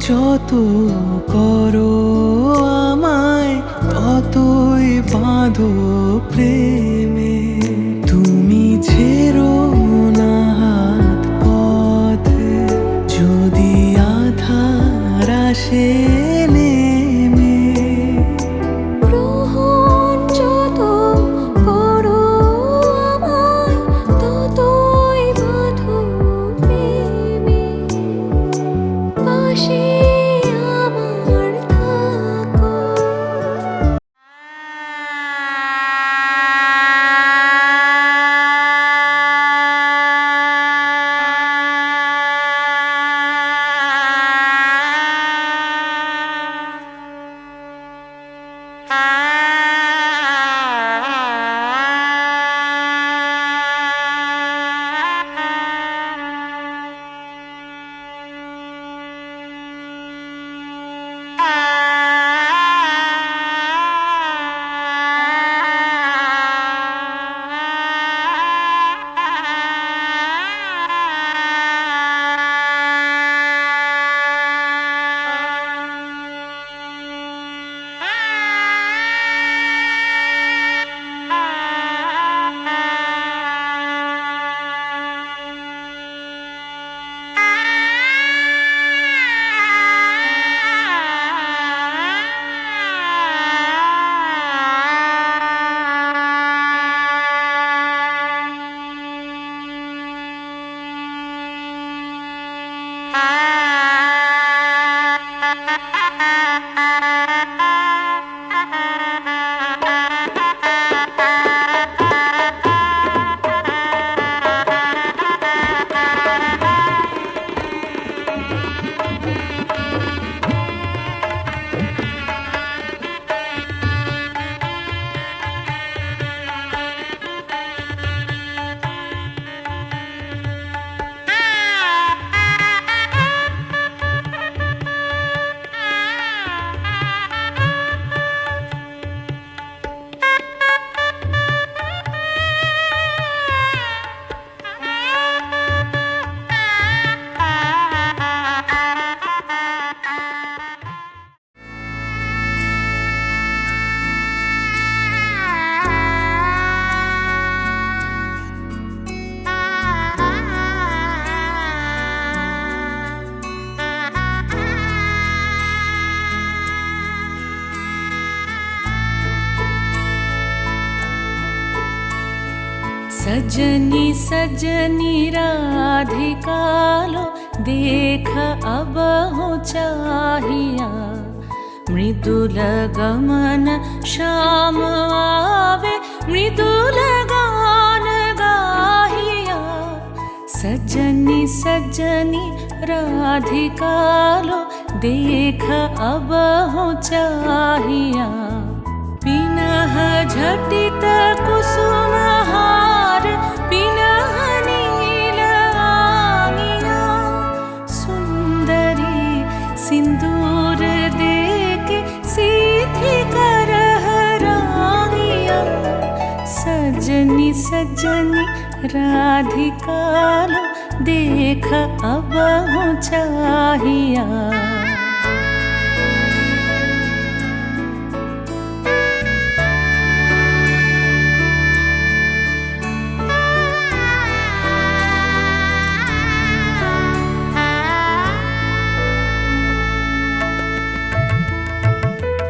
যত করো আমায় ততই বাঁধো প্রেমে। তুমি ছেড়ো না হাত পথে যদি আধার আসে নেমে। গ্রহণ যত করো আমায় ততই বাঁধো প্রেমে। পাশে আমার থাকো। सजनी सजनी राधिकालो देख अब हो चाहिया। मृदुल गमन श्याम आवे मृदुल गान गाहिया। सजनी सजनी राधिकालो देख अब हो चाहिया। पिनह झटित कुसुम हार पिनह नील आंगिया। सुंदरी सिंदूर देके सीधी करह रानिया। सजनी सजनी राधिकालो देख अब हो चाहिया।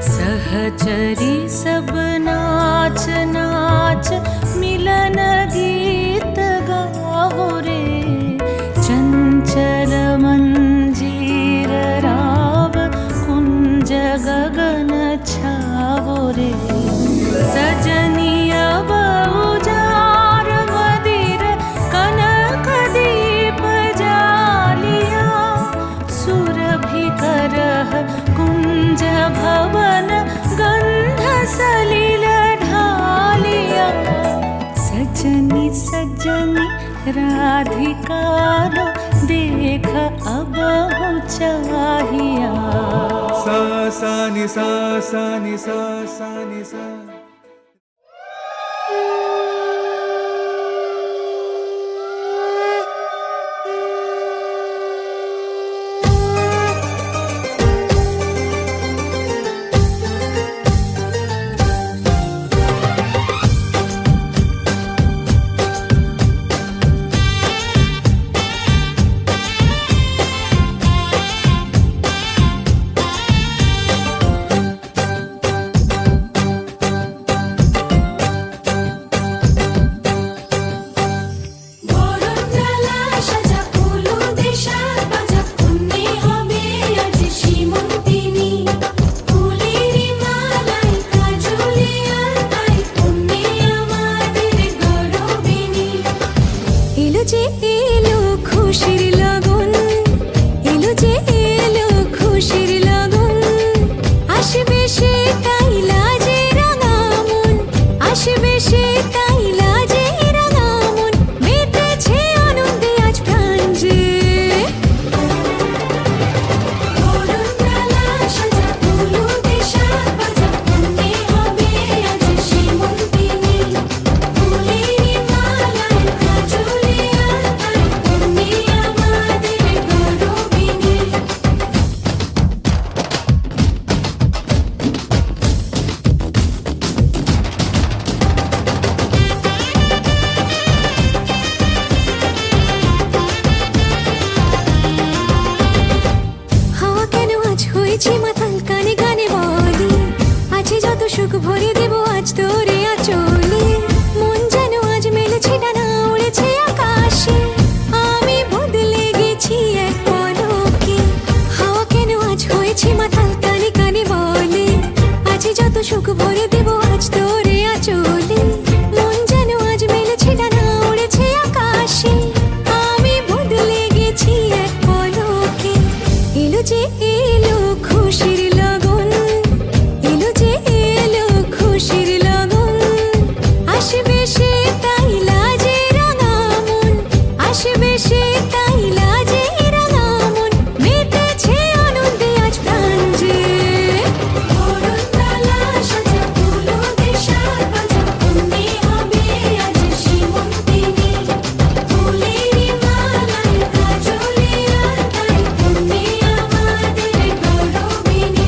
सहचरी सब नाच नाच मिलन गीत गाओ रे। चंचल मंजीर राव कुंज गगन छाओ रे। सजनी अब उजार मदिर कनक दीप जालिया। सुरभि करह कुंज भवन गंध सलिल ढालिया। सजनी सजनी राधिकालो देख अब हो चाहिया। सा सा नि सा सा नि सा सा नि सा। হয়েছি মাতাল কানে কানে বলি আছে যত সুখ ভরে দেব আজ তোরে আচলে মন যেন আজ মেলেছে ডানা উড়েছে আকাশে আমি বদলে গেছি এক পলকে হাওয়া কেন আজ হয়েছে মাতাল কানে কানে বলে আছে যত সুখ ভরে দেব আজ তোরে আচলে মন যেন আজ মেলেছে ডানা উড়েছে আকাশে আমি বদলে গেছি এক পলকে এলো যে এলো খুশির লগন এলো যে এলো খুশির লগন আসবে সে তাই লাজে রাঙা মন আসবে সে তাই লাজে রাঙা মন মেতেছে আনন্দে আজ প্রাণ যে বরণডালা সাজা ফুলো দেশার বাজা অন্যে হবে আজ সীমন্তিনী ফুলেরই মালায় কাজলে আর তাই অন্যে আমাদের গৌরবিনী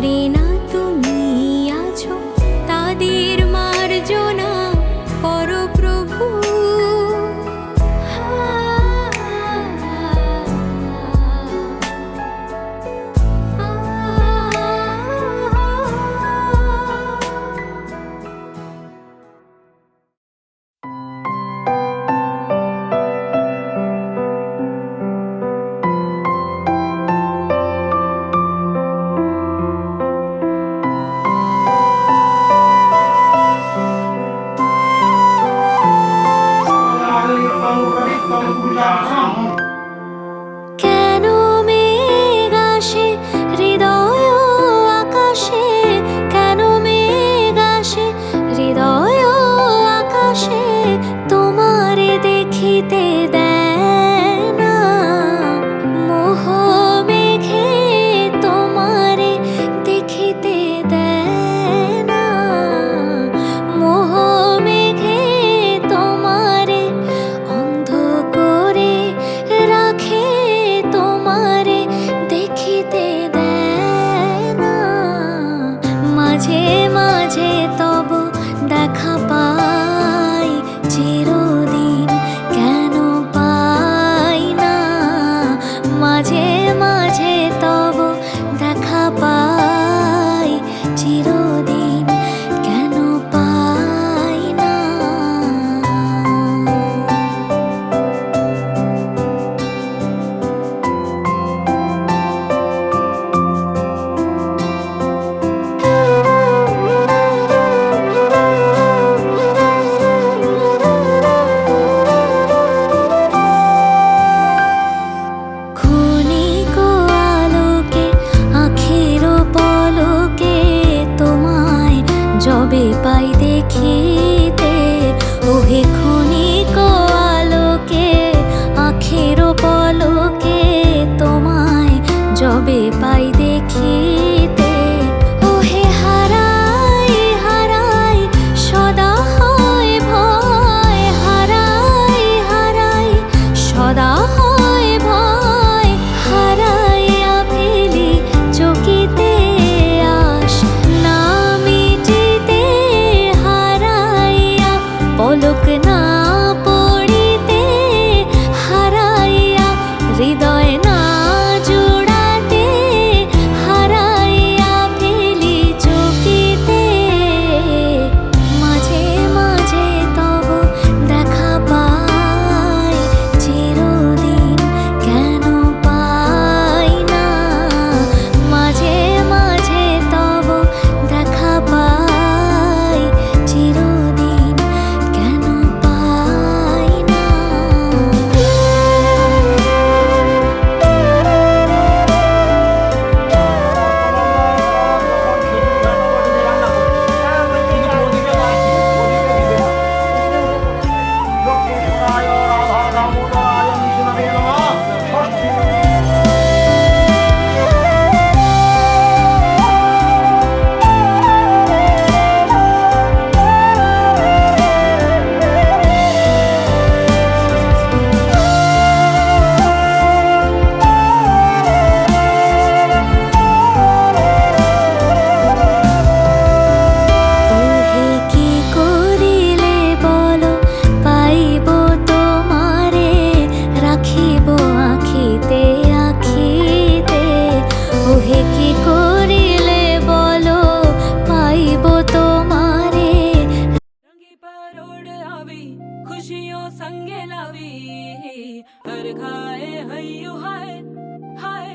করে না তুমি আছো তাদের মার্জনা পরপ্রভু। কেন মেঘ আসে হৃদয় আকাশে, কেন মেঘ আসে হৃদয় আকাশে, তোমারে দেখিতে দেয় না মোহ মেঘে, তোমারে দেখিতে দেয় না মোহ মেঘে, তোমারে অন্ধ করে রাখে, তোমারে দেখিতে দেয় না। মাঝে মাঝে তব দেখা পাই চিরদিন কেন পাই না, মাঝে মাঝে তব দেখা পাই চিরদিন কেন পাই না। ক্ষণিক আলোকে আঁখের পলকে তোমায় যবে পাই দেখিতে, ওহে ক্ষণিক আলোকে আঁখের পলকে তোমায় যবে পাই দেখিতে, ওহে হারাই হারাই সদা হয় ভয়, হারাই হারাই সদা হয় ভয়, হারাইয়া ফেলি চকিতে আস না মিটিতে, হারাইয়া পলক না পড়িতে, হারাইয়া হৃদয় না জোড়াতে, হারাইয়া ফেলি চকিতে। মাঝে মাঝে তব দেখা পাই চিরদিন কেন পাই না, মাঝে মাঝে তব দেখা পাই চিরদিন কেন পাই না। ওহে কি করিলে বলো পাইব তোমারে, রাখিব আখিতে আখিতে, ওহে কি করিলে বলো পাইব তোমারে। रंगी पर उड़ आवी खुशियों संगे लावी, हर खाए हयू हाय हाय,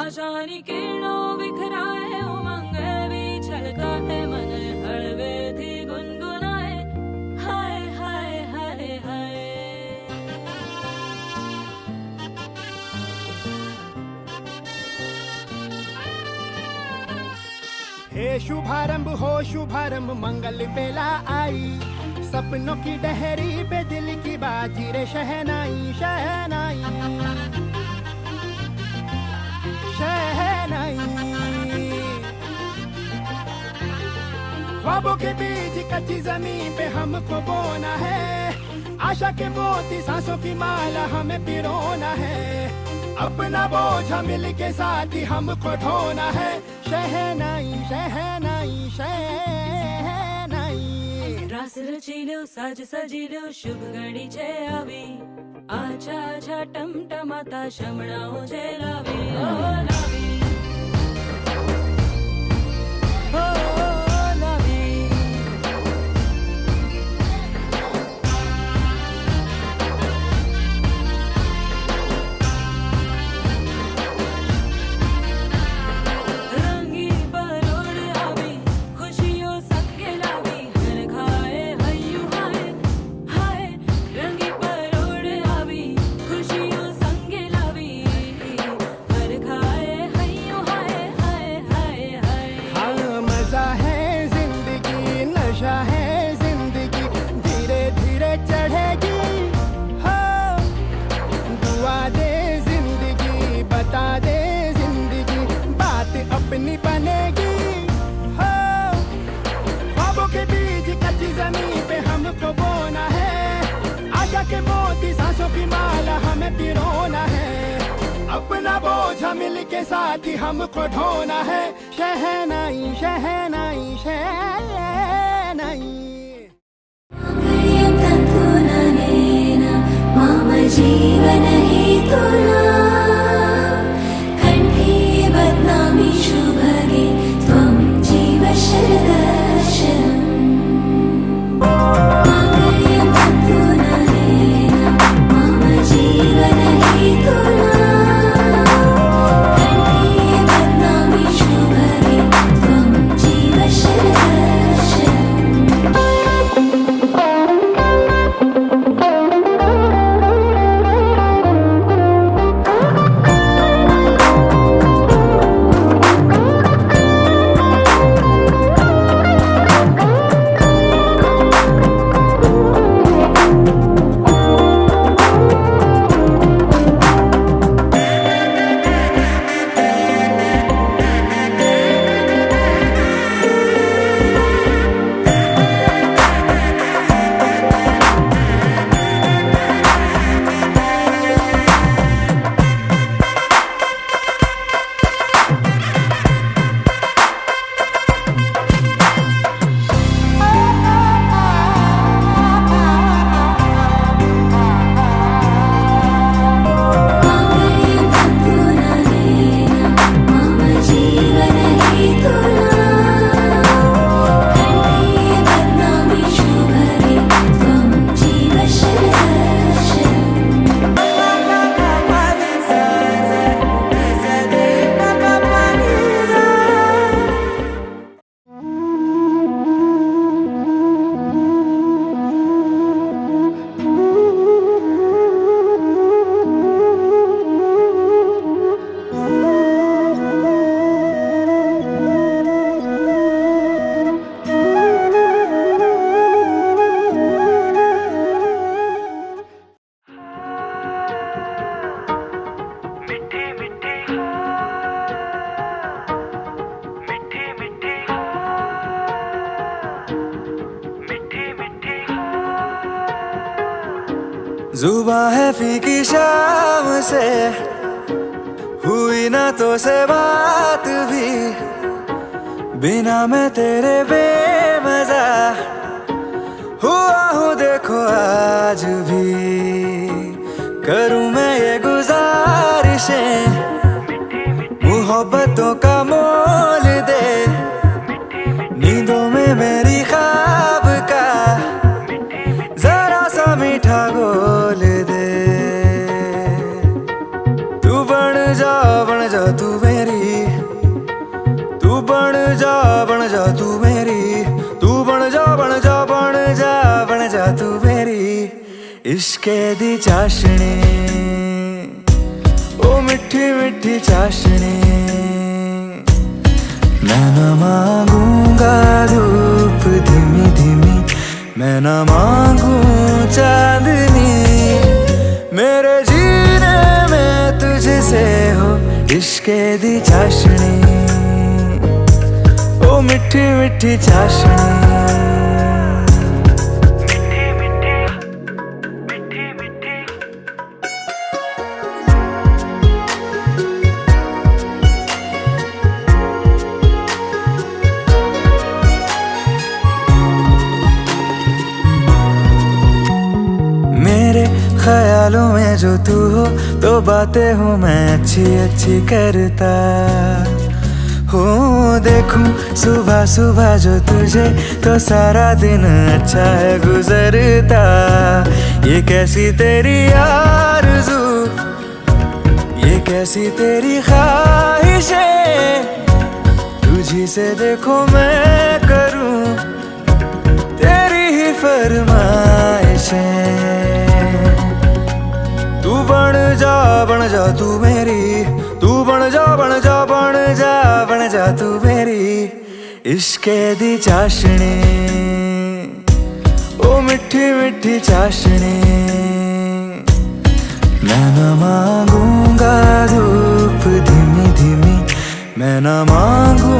आशानी किरणों बिखराए, उमंग भी छलकाए, मन हड़वे थी गुनगुनाए, हाय हाय हाय हाय। हे शुभारंभ मंगल बेला आई, सपनों की डहरी पे दिल की बाजी रे शहनाई शहनाई शहनाई। ख्वाबों के बीज कच्ची जमीन पे हमको बोना है, आशा के मोती सांसों की माला हमें पिरोना है, अपना बोझ मिल के साथ ही हमको ढोना है। शहनाई રચીલ્યો સાજ સજીલ્યો શુભ ઘડી છે આવી આછા આછા ટમટમાતા શમણાઓ છે લાવી ઓ લાવી ઓ લાવી રંગી પરોડ આવી ખુશીઓ સંગે લાવી હર ખાએ હૈયું હાય હાય રંગી પરોડ આવી ખુશીઓ સંગે લાવી હર ખાએ હૈયું હાય હાય હાય હાય हाँ मजा है जिंदगी नशा है जिंदगी धीरे धीरे चढ़ेगी हो दुआ दे जिंदगी बता दे जिंदगी बात अपनी बनेगी हो ख्वाबों के बीज कच्ची जमीन पे हमको बोना है आशा के मोती सांसों की माला हमें पिरोना है अपना बोझ मिल के साथ ही हमको ढोना है शहनाई शहनाई शहनाई प्रियं तन्तुननेन मम जीवनहेतुना कण्ठे बध्नामि शुभगे त्वं जीव शरदर्शनम् प्रियं तन्तुननेन मम जीवनहेतुना कण्ठे बध्नामि शुभगे त्वं जीव शरदर्शनम् मम जीवनहेतुना कण्ठे बध्नामि शुभगे त्वं जीव शरदर्शनम् जुबा है फीकी शाम से हुई ना तो से बात भी बिना मैं तेरे बेमजा हुआ हूँ देखो आज भी करूँ मैं ये गुजारिशें मोहब्बतों का मोल दे नींदों में मेरी ख्वाब का जरा सा मीठा गोल दे तू बन जा तू मेरी तू बन जा तू मेरी तू बन जा तू मेरी इश्के दी चाशनी ओ मिठी मिठी चाशनी मैं न मांगूंगा धूप धीमी धीमी मैं न मांगू चांदनी मेरे जीने में तुझसे हो इश्के दी चाशनी ओ मिठी मिठी चाशनी ख्यालों में जो तू हो तो बातें हूँ मैं अच्छी अच्छी करता हूँ। देखूं सुबह सुबह जो तुझे तो सारा दिन अच्छा है गुजरता। ये कैसी तेरी आरज़ू, ये कैसी तेरी ख्वाहिशें, तुझी से देखो मैं करूं तेरी ही फरमाइशें। तू बन जा तू मेरी, तू बन जा बन जा बन जा बन जा तू मेरी इश्के दी चाशनी, ओ मिठी मिठी चाशनी। मैं न मांगूंगा धूप धीमी धीमी, मैं न मांगू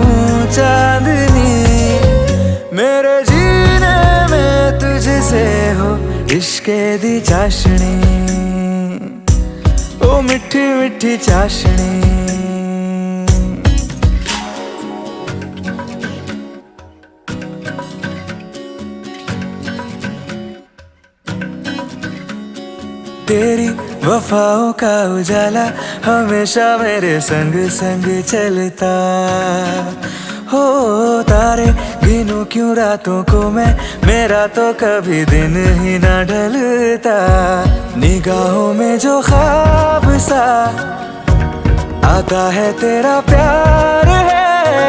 चांदनी, मेरे जीने में तुझसे हो इश्के दी चाशनी, ओ मिठी मिठी चाशनी। तेरी वफाओं का उजाला हमेशा मेरे संग संग चलता हो। तारे गिनूं क्यों रातों को मैं, मेरा तो कभी दिन ही ना ढलता। निगाहों में जो ख्वाब सा आता है तेरा प्यार है,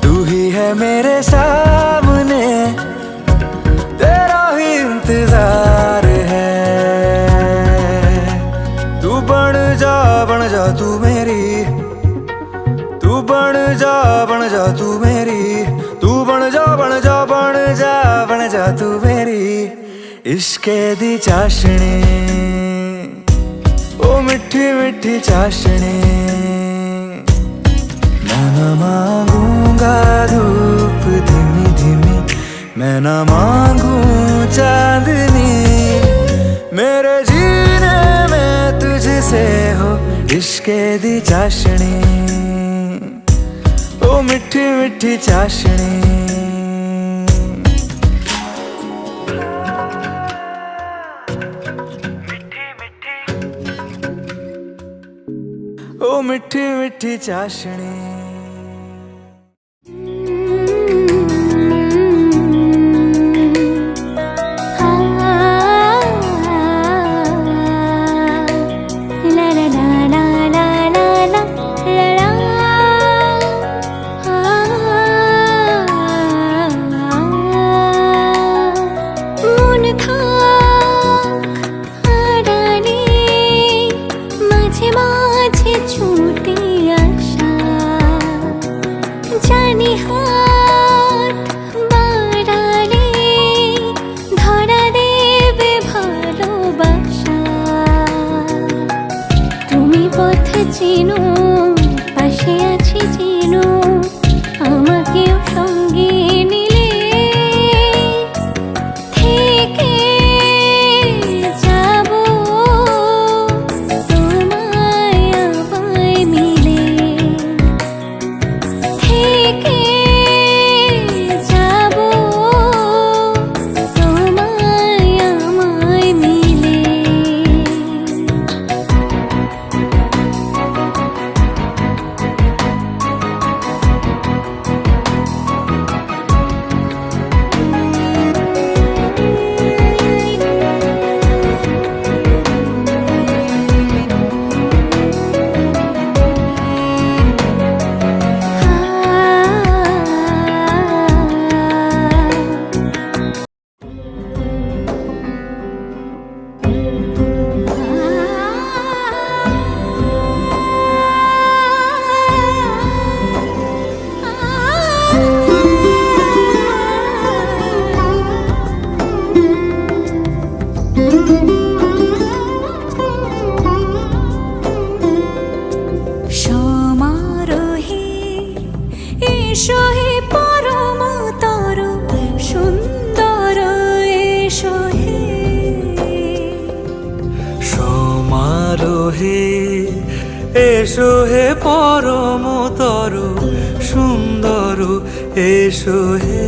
तू ही है मेरे सामने, तेरा ही इंतजार है। तू बन जा तू मेरी, तू बन जा तू मेरी, तू बन जा बन जा बन जा बन जा तू मेरी इश्के दी चाशनी, ओ मिठी मिठी चाशनी। मैं न मांगूंगा धूप धीमी धीमी, मैं न मांगू चांदनी, मेरे जीने में तुझसे हो इश्के दी चाशनी, ओ मिठी मिठी चाशनी। ओ मिठी मिठी चाशनी। চিনো পাশে আছি চিনো, আমাকেও সঙ্গে নিলে থেকে যাব তোমায় আমায় মিলে, থেকে যাব তোমায় আমায় মিলে। এসো হে পরমতর সুন্দর, এসো হে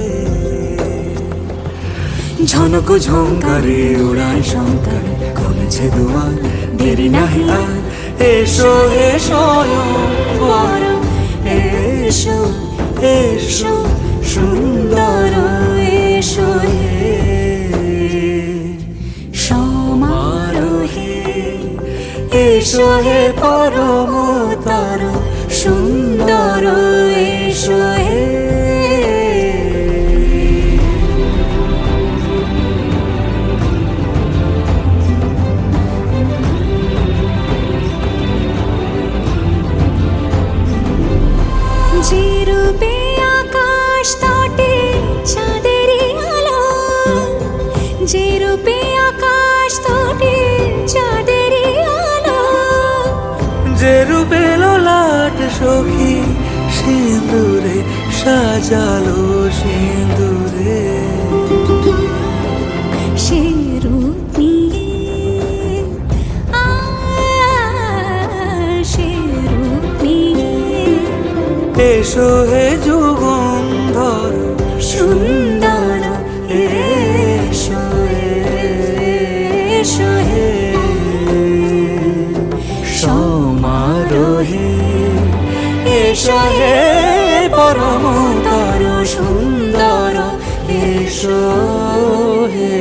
ঝনক ঝঙ্কারে উড়ায় শঙ্কারে খুলেছে দুয়ার, দেরি নাহি আর, এসো এসো পরম, এসো এসো সুন্দর, এসো হে সমারোহে, এসো হে পরমতর সুন্দর, এসো হে। যে রূপে আকাশ তটে চাঁদেরই আলো, যে রূপে আকাশ তটে চাঁদেরই আলো, যে রূপে ললাট সখী সিঁদুরে সাজালো সিঁদুরে, সে রূপ নিয়ে সে রূপ নিয়ে এসো হে যুগন্ধর সুন্দর, এসো এসো হে সমারোহে, এসো হে পরমতর সুন্দর, এসো হে।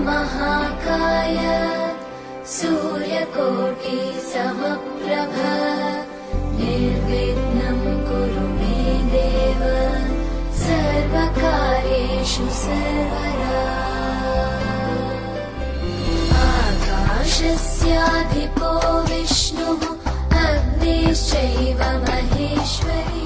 महाकाय सूर्यकोटि समप्रभ निर्विघ्नं कुरु मे देव सर्वकार्येषु सर्वदा आकाशस्याधिपो विष्णुः अग्निश्चैव महेश्वरी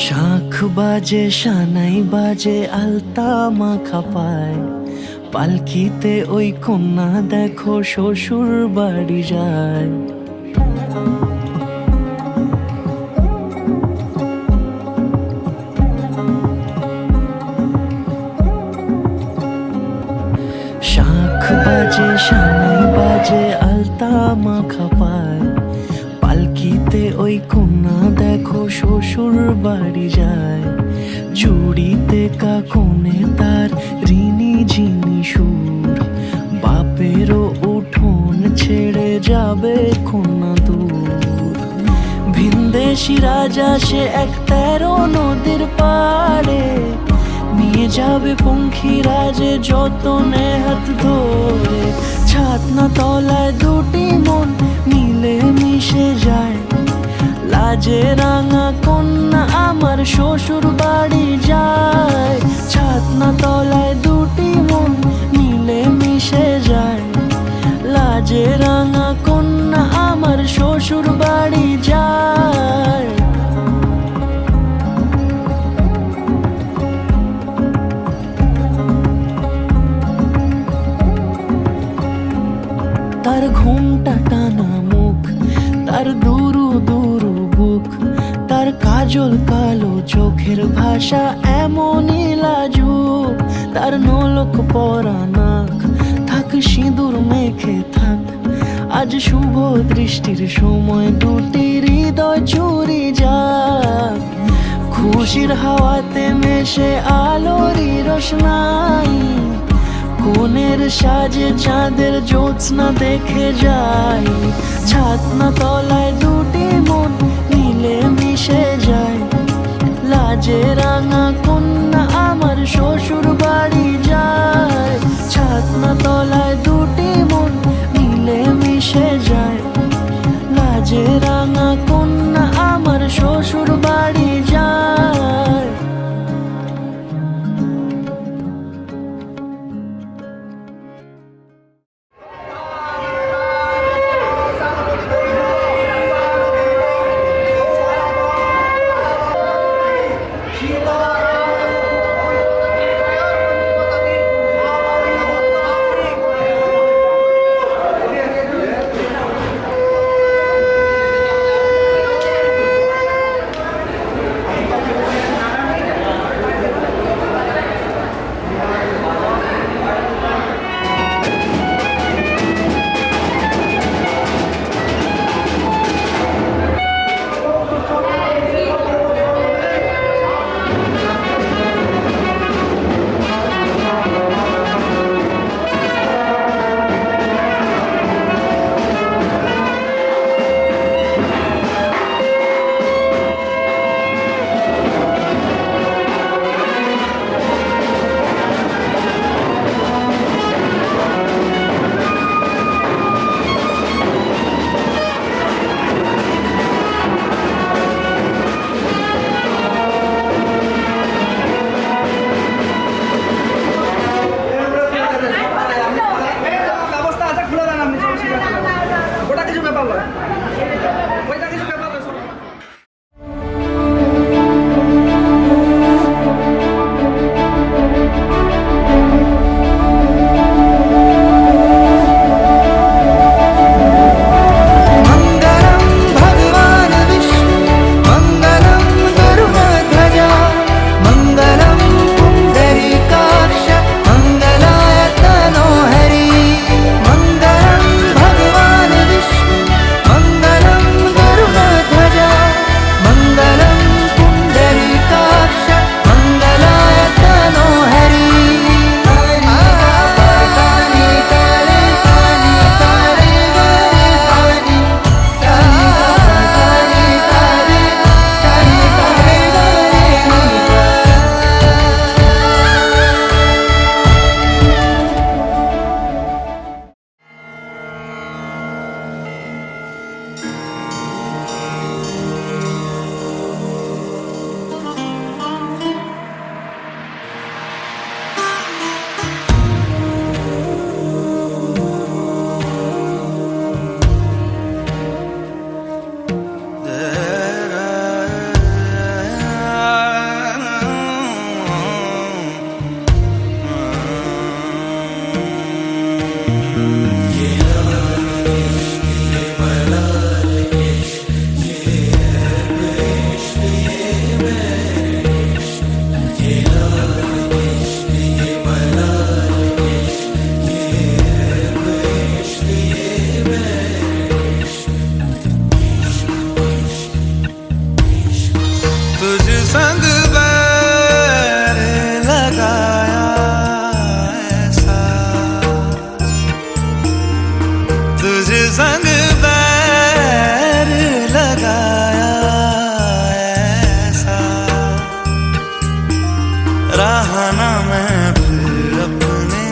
শাঁখ বাজে সানাই বাজে আলতা মাখা পায় পালকিতে ওই কন্যা দেখো শ্বশুর বাড়ি যায় শাঁখ বাজে সানাই বাজে আলতা মাখা পায় পালকিতে ওই কন্যা দেখো শ্বশুর বাড়ি যায় চুড়িতে কাকনে তার ঋণী ঝিনি সুর বাপেরও উঠোন ছেড়ে যাবে কন্যা দূর ভিনদেশি রাজা সে এক 13 নদীর পাড়ে নিয়ে যাবে পঙ্খী রাজে যতনে হাত ধরে ছাতনা তলায় দুটি মন মিলে মিশে যায় লাজে রাঙা কন্যা আমার শ্বশুর বাড়ি যায় ছাতনা তলায় দুটি মন মিলে মিশে যায় লাজে রাঙা কন্যা আমার শ্বশুর বাড়ি যায় তার ঘুমটা টানা মুখ তার দুরু দুরু বুক তার কাজল কালো চোখের ভাষা এমনই লাজুক তার নলক পরা নাক থাক সিঁদুর মেখে থাক আজ শুভ দৃষ্টির সময় দুটি হৃদয় চুরি যাক খুশির হাওয়াতে মেশে আলোরই রোশনাই কোণের সাজে চাঁদের জ্যোৎস্না দেখে যাই ছাতনা তলায় দুটি মন মিলে মিশে যায় লাজে রাঙা কন্যা আমার শ্বশুর বাড়ি যায় ছাতনা তলায় দুটি মন মিলে মিশে যায় লাজে রাঙা কন্যা আমার শ্বশুর বাড়ি যায় सीताराम संग बैर लगाया ऐसा, तुझे संग बैर लगाया ऐसा, रहा ना मैं फिर अपने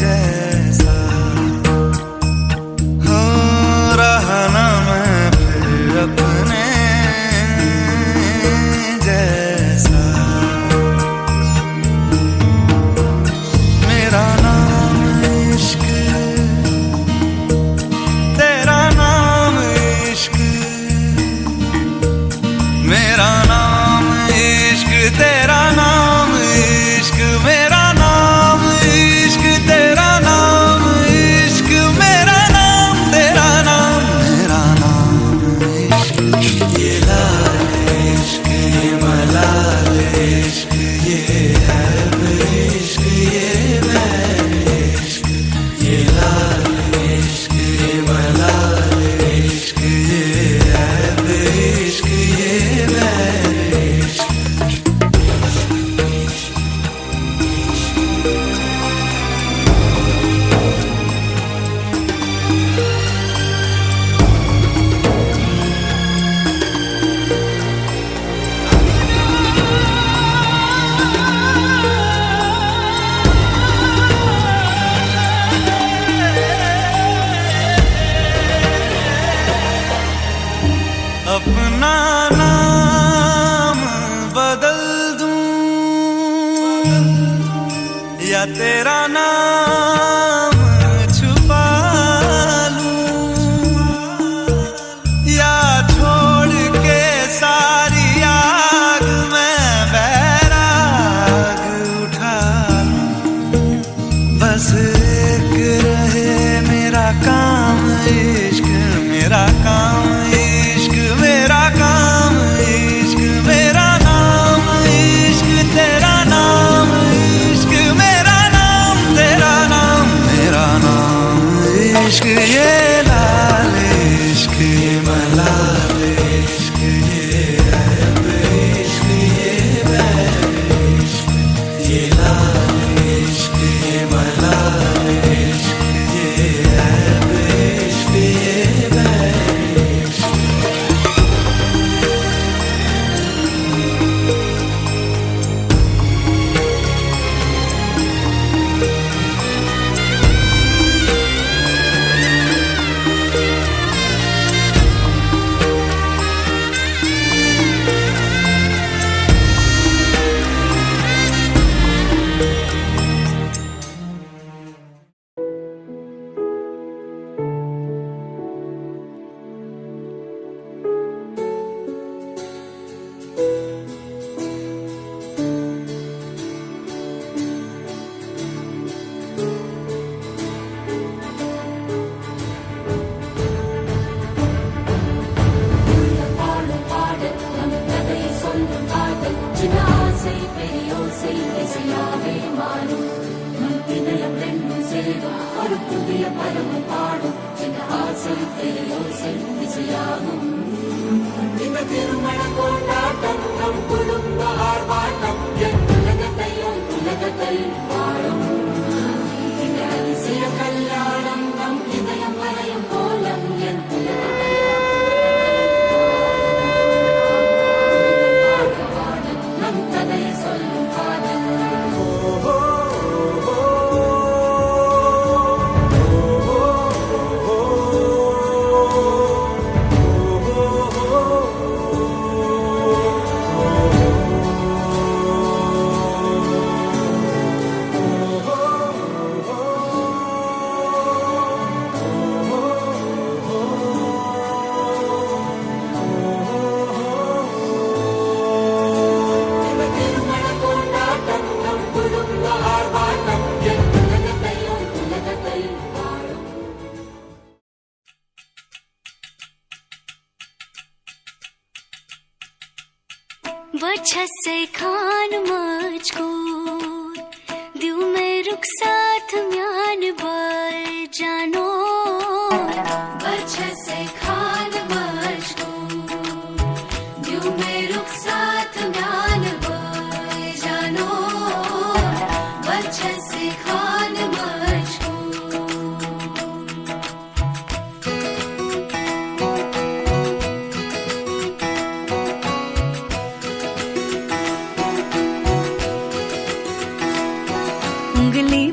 जैसा, हो रहा ना मैं फिर अपने जैसा। मेरा नाम इश्क, तेरा नाम इश्क, मेरा नाम इश्क, तेरा नाम इश्क, मेरा नाम इश्क, तेरा नाम इश्क, मेरा नाम तेरा नाम, मेरा नाम इश्क। ये लाल इश्क, ये मलाल इश्क, ये हैब इश्क, ये बैर इश्क, ये लाल इश्क, ये मलाल इश्क, ये हैब इश्क, ये बैर इश्क। अपना नाम बदल दूं या तेरा नाम छुपा लूं, या छोड़ के सारी आग मैं बैराग उठा लूं, बस एक रहे मेरा काम इश्क, मेरा काम इश्क, मेरा काम इश्क, मेरा नाम इश्क, तेरा नाम इश्क, मेरा नाम तेरा नाम, मेरा नाम इश्क। ये लाल इश्क, ये मलाल इश्क, ये हैब इश्क, ये बैर इश्क, ये लाल इश्क, ये मलाल इश्क, ये हैब इश्क, ये बैर इश्क। பாடும் பாடல் நம் கதை சொல்லும் காதல், சின்ன ஆசை பெரியோசை இசையாவே மாறும், நம் இதயம் ரெண்டும் சேரும் ஒரு புதிய பருவம் பாடும், சின்ன ஆசை பெரியோசை இசையாகும். இந்த திருமண கொண்டாட்டம் நம் குடும்ப ஆர்ப்பாட்டம், என் உலகத்தையும் உலகத்தையும் பாடும். இந்த அதிசய கல்யாணம் நம் இதயம் வரையும் கோலம், என் உலகத்தையும் நம் கதை சொல்லும் காதல். बछसे खान मजकूर दिल में रुखसात म्यान बर जानो बछसे खान मजकूर दिल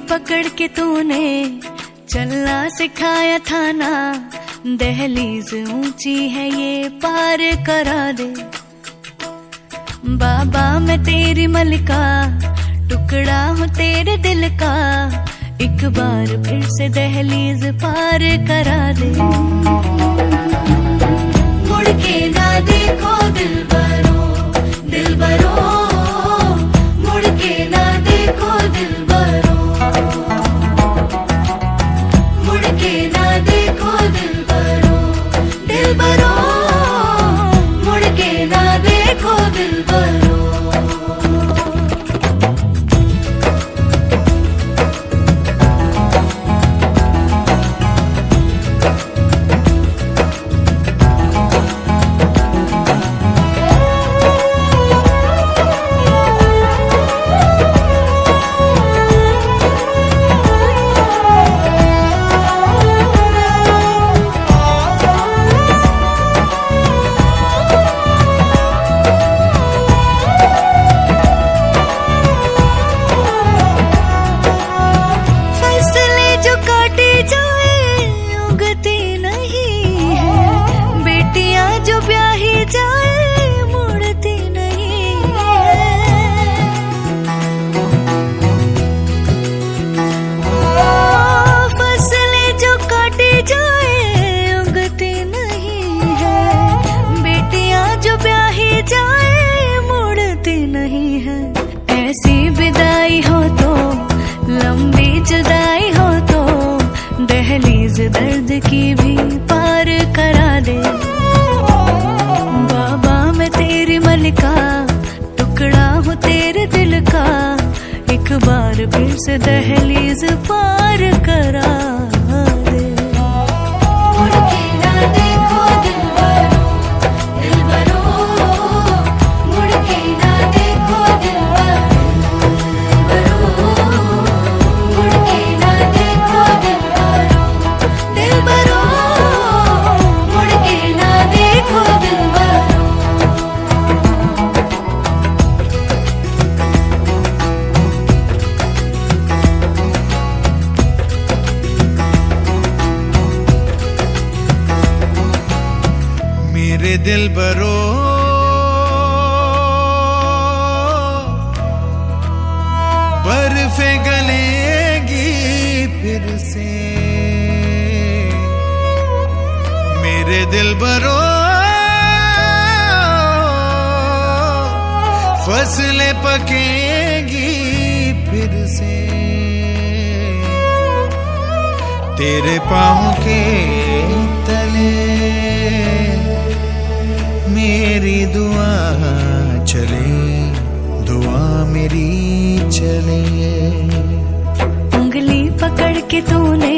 पकड़ के तूने चलना सिखाया था ना, दहलीज ऊंची है ये पार करा दे। बाबा मैं तेरी मलिका, टुकड़ा हूँ तेरे दिल का, एक बार फिर से दहलीज पार करा दे। मुड़ के ना देखो दिलबरो, दिलबरो, मुड़ के ना देखो दिलबरो, मुड़ के ना देखो दिलबरो, दिलबरो, मुड़ के ना देखो दिलबरो। दर्द की भी पार करा दे। बाबा मैं तेरी मलिका, टुकड़ा हूँ तेरे दिल का, एक बार फिर से दहलीज पार करा दे। मुड़ के ना देखो दिलबरो, दिलबरो, मुड़ के ना देखो दिलबरो, मुड़ के ना देखो दिलबरो, दिलबरो, मुड़ के ना देखो दिलबरो। मेरे दिलबरो बर्फे गलेगी फिर से, मेरे दिलबरो फसलें पकेगी फिर से, तेरे पाँव के तले मेरी दुआ चले, दुआ मेरी चले। उंगली पकड़ के तूने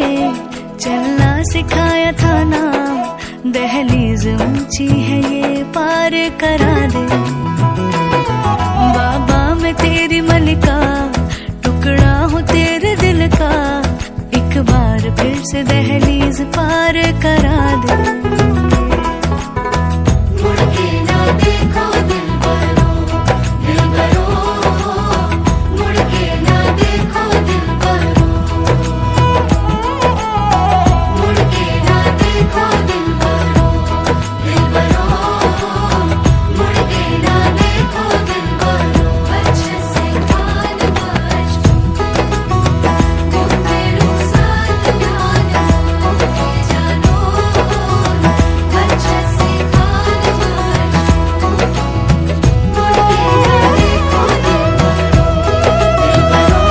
चलना सिखाया था ना, दहलीज ऊंची है ये पार करा दे। बाबा मैं तेरी मलिका, टुकड़ा हूँ तेरे दिल का, एक बार फिर से दहलीज पार करा दे। मुड़ के ना देखो दिलबरो, दिलबरो, मुड़ के ना देखो दिलबरो, मुड़ के ना देखो दिलबरो, दिलबरो, मुड़ के ना देखो दिलबरो। अच्छे से कान बाज, घूमते रुखसात जानो, जानो, अच्छे से कान बाज, मुड़ के ना देखो दिलबरो, दिलबरो,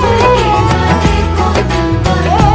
मुड़ के ना देखो दिलबरो।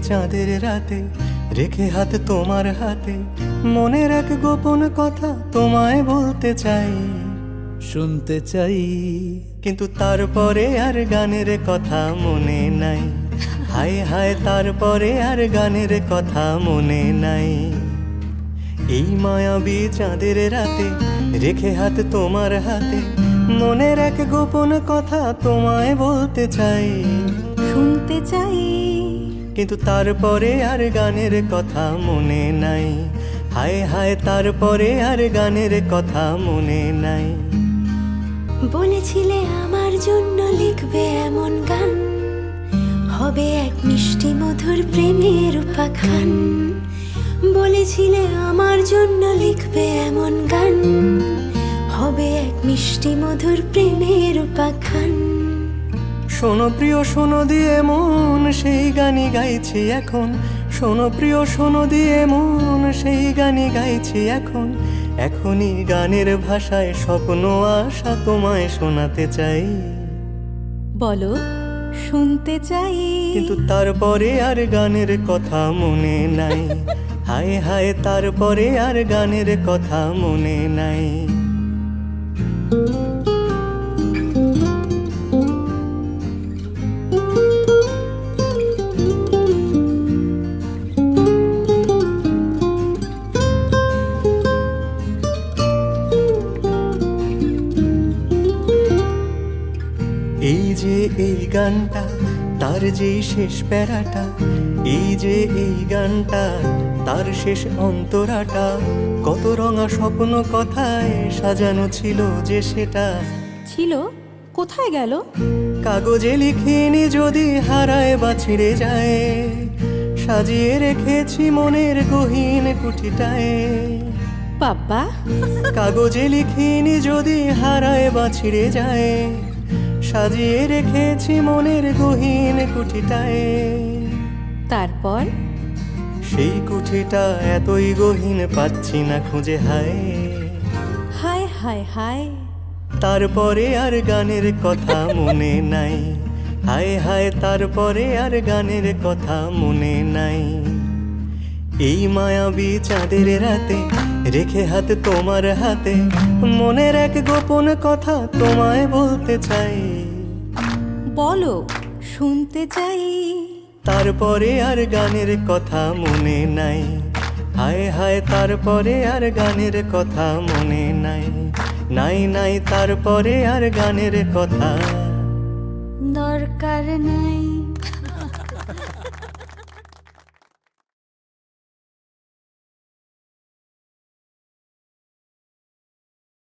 চাঁদের রাতে রেখে হাত তোমার হাতে মনের এক গোপন কথা তোমায় বলতে চাই, শুনতে চাই। কিন্তু তারপরে আর গানের কথা মনে নাই। হায় হায় তারপরে আর গানের কথা মনে নাই। এই মায়াবী চাঁদের রাতে রেখে হাত তোমার হাতে মনের এক গোপন কথা তোমায় বলতে চাই, শুনতে চাই। কিন্তু তারপরে আর গানের কথা মনে নাই। হায় হায় তারপরে আর গানের কথা মনে নাই। বলেছিলে আমার জন্য লিখবে এমন গান, হবে এক মিষ্টি মধুর প্রেমের উপাখ্যান। বলেছিলে আমার জন্য লিখবে এমন গান, হবে এক মিষ্টি মধুর প্রেমের উপাখ্যান। শোনো প্রিয় শোনো দিয়ে মন সেই গানই গাইছি এখন। শোনো প্রিয় শোনো দিয়ে মন সেই গানই গাইছি এখন। এখনই গানের ভাষায় স্বপ্ন আশা তোমায় শোনাতে চাই, বলো শুনতে চাই। কিন্তু তারপরে আর গানের কথা মনে নাই। হায় হায় তারপরে আর গানের কথা মনে নাই। এই যে এই গানটা তার যেই শেষ প্যারাটা, এই যে এই গানটা তার শেষ অন্তরাটা, কত রঙা স্বপ্ন কথায় সাজানো ছিল যে সেটা। ছিল কোথায় গেল? কাগজে লিখিনি যদি হারায় বা ছিঁড়ে যায়, সাজিয়ে রেখেছি মনের গহীন কুঠিটায়। বাবা, কাগজে লিখিনি যদি হারায় বা ছিঁড়ে যায়, সাজিয়ে রেখেছি মনের গহীন কুঠিটায়। তারপর সেই কুঠিটা এতই গহীন পাচ্ছি না খুঁজে। হায় হায় হায় হায়, তারপরে আর গানের কথা মনে নাই। হায় হায় তারপরে আর গানের কথা মনে নাই। এই মায়াবী চাঁদের রাতে রেখে হাত তোমার হাতে মনের এক গোপন কথা তোমায় বলতে চাই, বলো শুনতে চাই। তারপরে আর গানের কথা মনে নাই। হায় হায় তারপরে আর গানের কথা মনে নাই। নাই নাই তারপরে আর গানের কথা দরকার নাই।